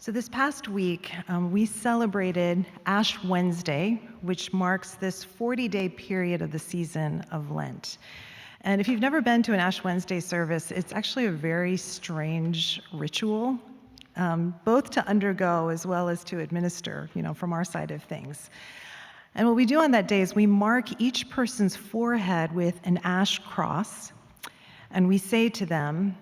So this past week, we celebrated Ash Wednesday, which marks this 40-day period of the season of Lent. And if you've never been to an Ash Wednesday service, it's actually a very strange ritual, both to undergo as well as to administer, from our side of things. And what we do on that day is we mark each person's forehead with an ash cross, and we say to them,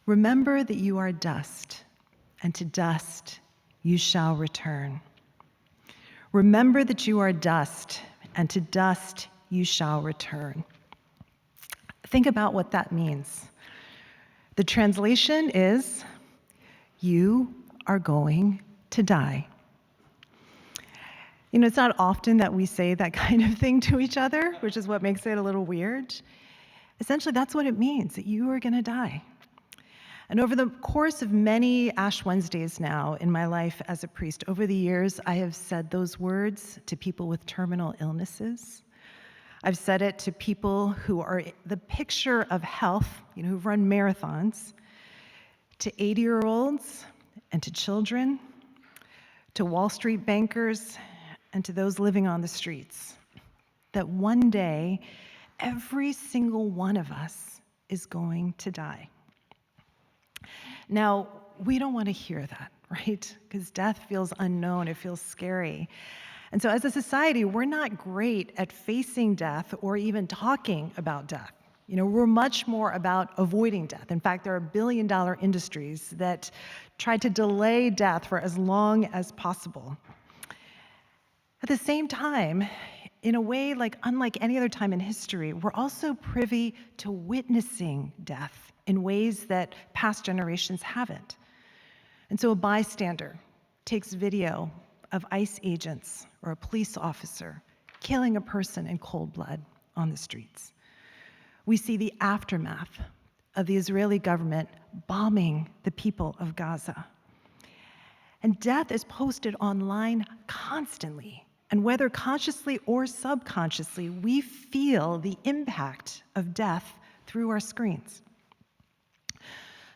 "Remember that you are dust, and to dust you shall return. Remember that you are dust, and to dust you shall return." Think about what that means. The translation is, you are going to die. It's not often that we say that kind of thing to each other, which is what makes it a little weird. Essentially, that's what it means, that you are going to die. And over the course of many Ash Wednesdays now in my life as a priest, over the years, I have said those words to people with terminal illnesses. I've said it to people who are the picture of health, who've run marathons, to 80-year-olds and to children, to Wall Street bankers, and to those living on the streets, that one day, every single one of us is going to die. Now, we don't want to hear that, right? Because death feels unknown, it feels scary. And so as a society, we're not great at facing death or even talking about death. We're much more about avoiding death. In fact, there are billion-dollar industries that try to delay death for as long as possible. At the same time, in a way unlike any other time in history, we're also privy to witnessing death in ways that past generations haven't. And so a bystander takes video of ICE agents or a police officer killing a person in cold blood on the streets. We see the aftermath of the Israeli government bombing the people of Gaza. And death is posted online constantly. And whether consciously or subconsciously, we feel the impact of death through our screens.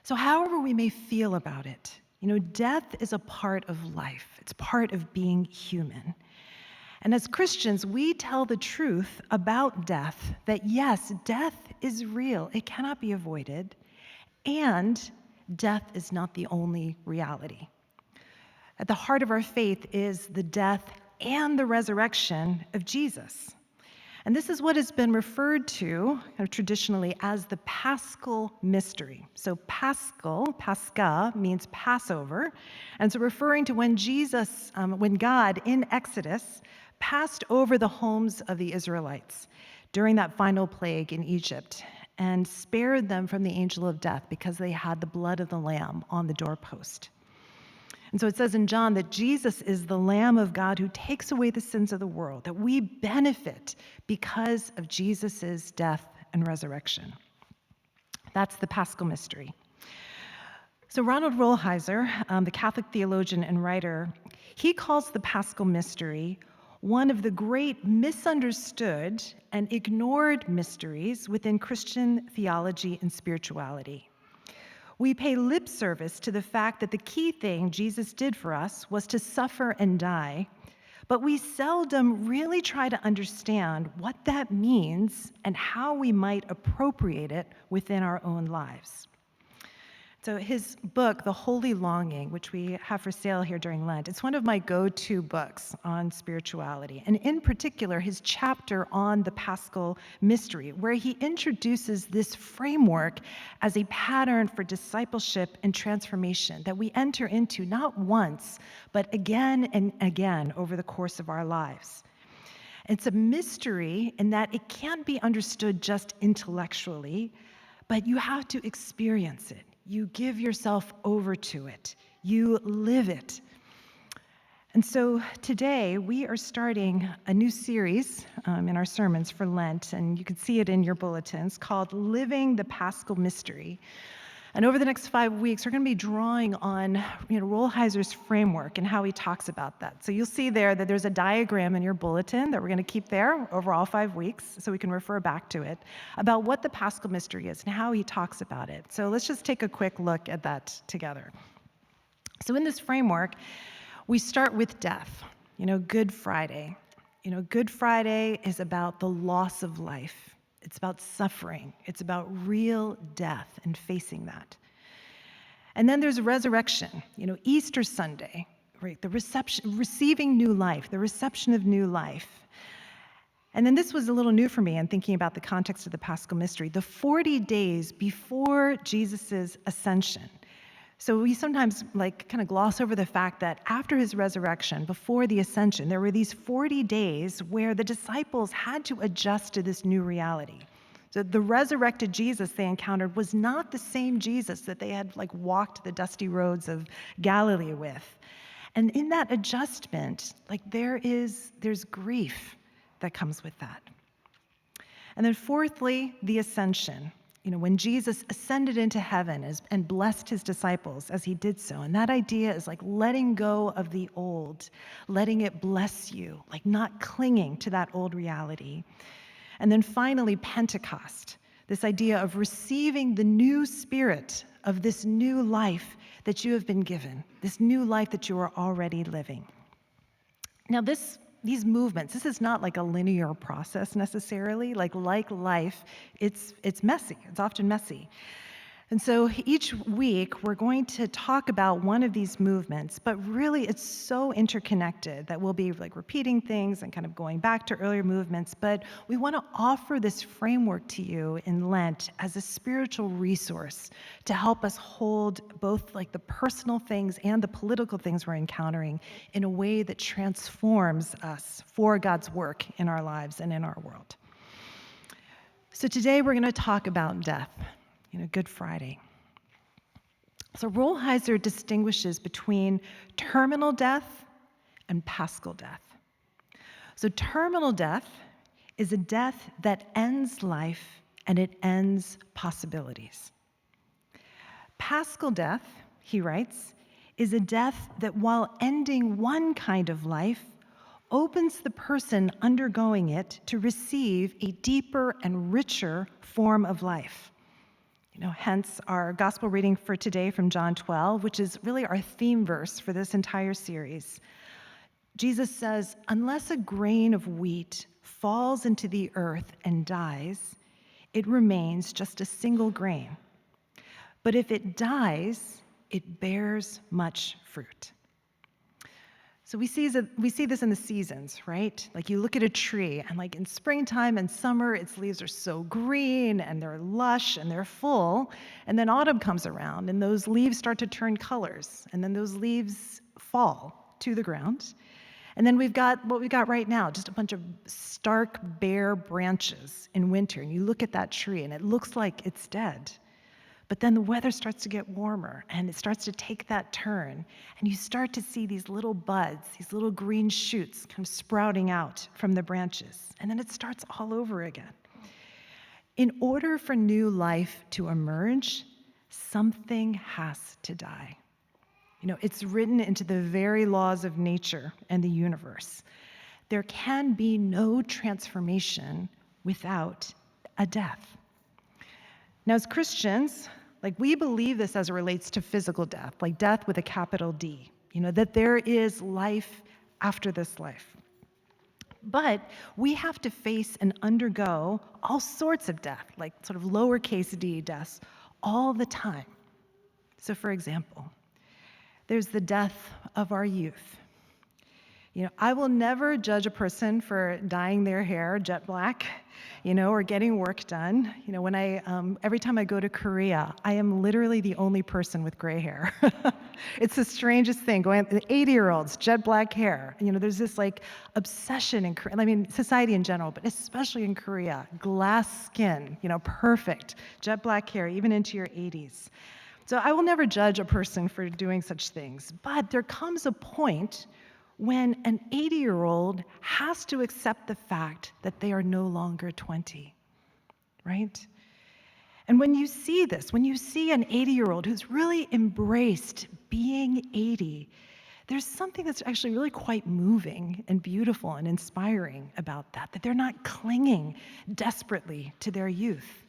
So however we may feel about it, death is a part of life. It's part of being human. And as Christians, we tell the truth about death, that yes, death is real. It cannot be avoided. And death is not the only reality. At the heart of our faith is the death and the resurrection of Jesus. And this is what has been referred to traditionally as the Paschal Mystery. So Pascha means Passover, and so referring to when God in Exodus passed over the homes of the Israelites during that final plague in Egypt and spared them from the angel of death because they had the blood of the Lamb on the doorpost. And so it says in John that Jesus is the Lamb of God who takes away the sins of the world, that we benefit because of Jesus' death and resurrection. That's the Paschal Mystery. So Ronald Rolheiser, the Catholic theologian and writer, he calls the Paschal Mystery one of the great misunderstood and ignored mysteries within Christian theology and spirituality. We pay lip service to the fact that the key thing Jesus did for us was to suffer and die, but we seldom really try to understand what that means and how we might appropriate it within our own lives. So his book, The Holy Longing, which we have for sale here during Lent, it's one of my go-to books on spirituality, and in particular, his chapter on the Paschal Mystery, where he introduces this framework as a pattern for discipleship and transformation that we enter into not once, but again and again over the course of our lives. It's a mystery in that it can't be understood just intellectually, but you have to experience it. You give yourself over to it. You live it. And so today we are starting a new series in our sermons for Lent, and you can see it in your bulletins, called Living the Paschal Mystery. And over the next 5 weeks, we're going to be drawing on Rolheiser's framework and how he talks about that. So you'll see there that there's a diagram in your bulletin that we're going to keep there over all 5 weeks so we can refer back to it about what the Paschal Mystery is and how he talks about it. So let's just take a quick look at that together. So in this framework, we start with death, Good Friday. Good Friday is about the loss of life. It's about suffering. It's about real death and facing that. And then there's resurrection, Easter Sunday, right? The receiving new life, the reception of new life. And then this was a little new for me in thinking about the context of the Paschal Mystery, the 40 days before Jesus' ascension. So we sometimes kind of gloss over the fact that after his resurrection, before the ascension, there were these 40 days where the disciples had to adjust to this new reality. So the resurrected Jesus they encountered was not the same Jesus that they had walked the dusty roads of Galilee with. And in that adjustment, there's grief that comes with that. And then fourthly, the ascension. When Jesus ascended into heaven and blessed his disciples as he did so. And that idea is letting go of the old, letting it bless you, not clinging to that old reality. And then finally, Pentecost, this idea of receiving the new spirit of this new life that you have been given, this new life that you are already living. Now, these movements, this is not a linear process necessarily. Like life, it's messy. It's often messy. And so each week, we're going to talk about one of these movements, but really it's so interconnected that we'll be repeating things and kind of going back to earlier movements, but we want to offer this framework to you in Lent as a spiritual resource to help us hold both the personal things and the political things we're encountering in a way that transforms us for God's work in our lives and in our world. So today we're going to talk about death. Good Friday. So Rolheiser distinguishes between terminal death and paschal death. So terminal death is a death that ends life and it ends possibilities. Paschal death, he writes, is a death that while ending one kind of life, opens the person undergoing it to receive a deeper and richer form of life. Hence our gospel reading for today from John 12, which is really our theme verse for this entire series. Jesus says, "Unless a grain of wheat falls into the earth and dies, it remains just a single grain. But if it dies, it bears much fruit." So we see this in the seasons, right? You look at a tree, and in springtime and summer, its leaves are so green, and they're lush, and they're full. And then autumn comes around, and those leaves start to turn colors. And then those leaves fall to the ground. And then we've got what we've got right now, just a bunch of stark, bare branches in winter. And you look at that tree, and it looks like it's dead. But then the weather starts to get warmer, and it starts to take that turn, and you start to see these little buds, these little green shoots kind of sprouting out from the branches, and then it starts all over again. In order for new life to emerge, something has to die. It's written into the very laws of nature and the universe. There can be no transformation without a death. Now, as Christians, we believe this as it relates to physical death, death with a capital D, that there is life after this life. But we have to face and undergo all sorts of death, sort of lowercase d deaths, all the time. So for example, there's the death of our youth. I will never judge a person for dyeing their hair jet black, or getting work done. When every time I go to Korea, I am literally the only person with gray hair. It's the strangest thing. Going 80-year-olds, jet black hair. There's this obsession in Korea. Society in general, but especially in Korea. Glass skin, perfect, jet black hair, even into your 80s. So I will never judge a person for doing such things. But there comes a point when an 80-year-old has to accept the fact that they are no longer 20, right? And when you see this, when you see an 80-year-old who's really embraced being 80, there's something that's actually really quite moving and beautiful and inspiring about that they're not clinging desperately to their youth,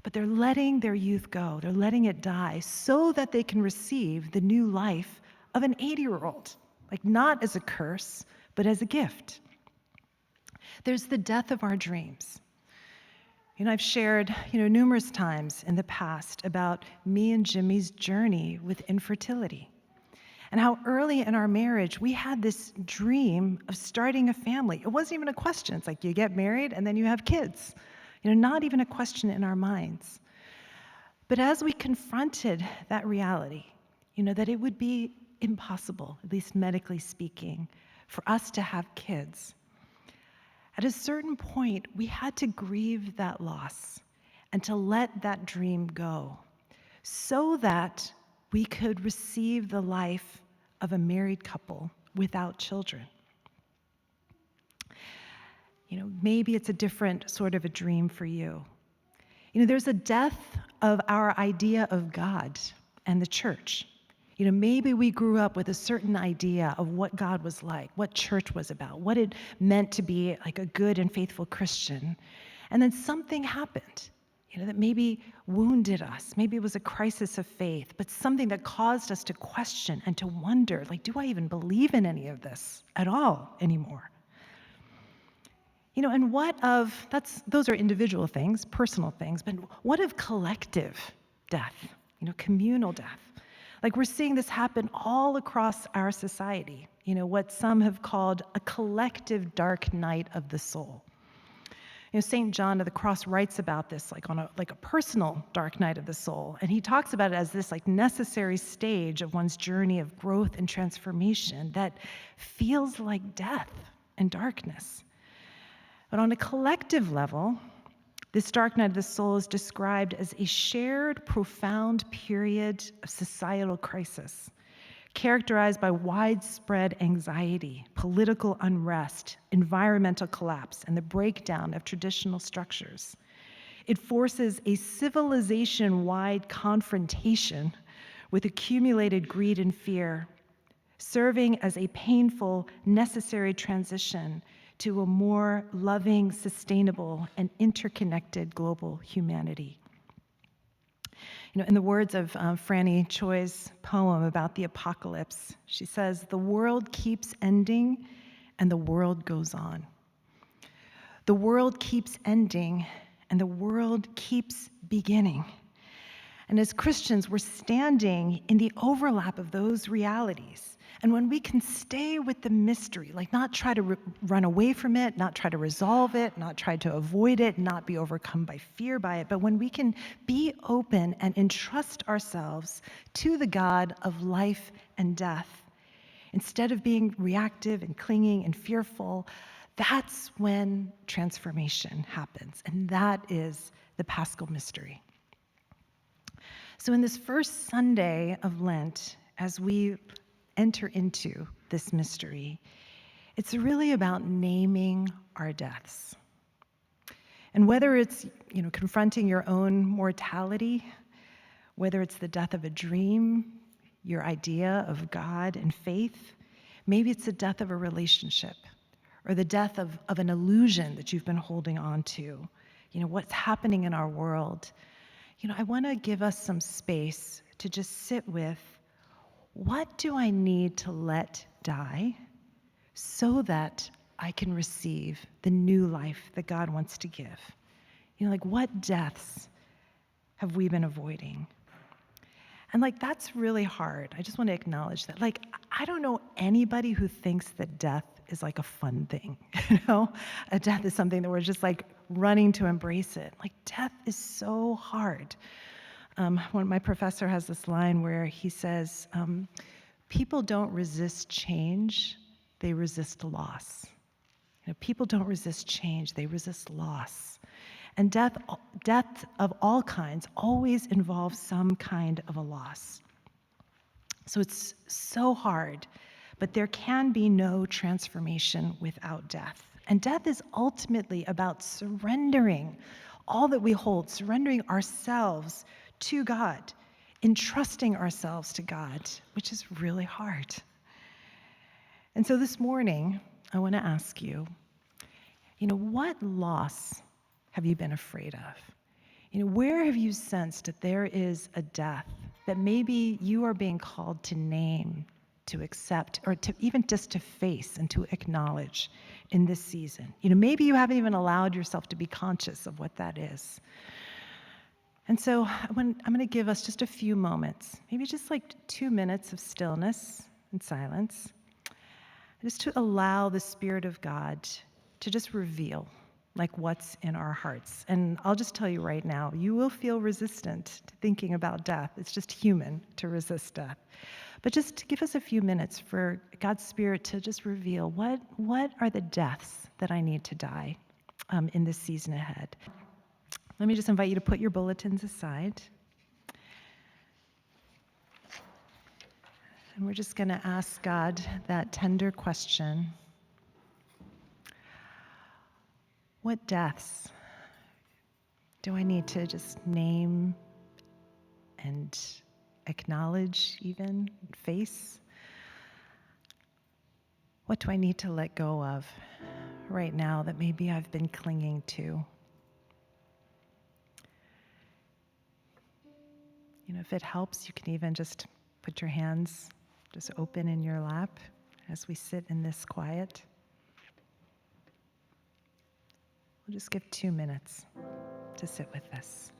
but they're letting their youth go. They're letting it die so that they can receive the new life of an 80-year-old, like not as a curse, but as a gift. There's the death of our dreams. I've shared, numerous times in the past about me and Jimmy's journey with infertility and how early in our marriage we had this dream of starting a family. It wasn't even a question. It's like you get married and then you have kids. Not even a question in our minds. But as we confronted that reality, that it would be impossible, at least medically speaking, for us to have kids, at a certain point, we had to grieve that loss and to let that dream go so that we could receive the life of a married couple without children. Maybe it's a different sort of a dream for you. There's a death of our idea of God and the church. Maybe we grew up with a certain idea of what God was like, what church was about, what it meant to be like a good and faithful Christian. And then something happened, that maybe wounded us. Maybe it was a crisis of faith, but something that caused us to question and to wonder, like, do I even believe in any of this at all anymore? And those are individual things, personal things, but what of collective death, communal death? Like we're seeing this happen all across our society, what some have called a collective dark night of the soul. St. John of the Cross writes about this like a personal dark night of the soul, and he talks about it as this like necessary stage of one's journey of growth and transformation that feels like death and darkness. But on a collective level, this dark night of the soul is described as a shared, profound period of societal crisis, characterized by widespread anxiety, political unrest, environmental collapse, and the breakdown of traditional structures. It forces a civilization-wide confrontation with accumulated greed and fear, serving as a painful, necessary transition to a more loving, sustainable, and interconnected global humanity. In the words of Franny Choi's poem about the apocalypse, she says, "The world keeps ending and the world goes on. The world keeps ending and the world keeps beginning." And as Christians, we're standing in the overlap of those realities. And when we can stay with the mystery, like not try to run away from it, not try to resolve it, not try to avoid it, not be overcome by fear by it, but when we can be open and entrust ourselves to the God of life and death, instead of being reactive and clinging and fearful, that's when transformation happens. And that is the Paschal Mystery. So in this first Sunday of Lent, as we enter into this mystery, it's really about naming our deaths. And whether it's, confronting your own mortality, whether it's the death of a dream, your idea of God and faith, maybe it's the death of a relationship or the death of an illusion that you've been holding on to, what's happening in our world. I want to give us some space to just sit with, what do I need to let die so that I can receive the new life that God wants to give? What deaths have we been avoiding? And that's really hard. I just want to acknowledge that. I don't know anybody who thinks that death is a fun thing. A death is something that we're just running to embrace it. Death is so hard. My professor has this line where he says, people don't resist change, they resist loss. People don't resist change, they resist loss. And death of all kinds always involves some kind of a loss. So it's so hard, but there can be no transformation without death. And death is ultimately about surrendering all that we hold, surrendering ourselves to God, entrusting ourselves to God, which is really hard. And so this morning, I want to ask you, what loss have you been afraid of? Where have you sensed that there is a death that maybe you are being called to name to accept, or to even just to face and to acknowledge in this season? Maybe you haven't even allowed yourself to be conscious of what that is. And so I'm going to give us just a few moments, maybe just like 2 minutes of stillness and silence, just to allow the Spirit of God to just reveal like what's in our hearts. And I'll just tell you right now, you will feel resistant to thinking about death. It's just human to resist death. But just give us a few minutes for God's Spirit to just reveal what are the deaths that I need to die in this season ahead. Let me just invite you to put your bulletins aside. And we're just going to ask God that tender question. What deaths do I need to just name and acknowledge, even face? What do I need to let go of right now that maybe I've been clinging to? If it helps, you can even just put your hands just open in your lap as we sit in this quiet. We'll just give 2 minutes to sit with this.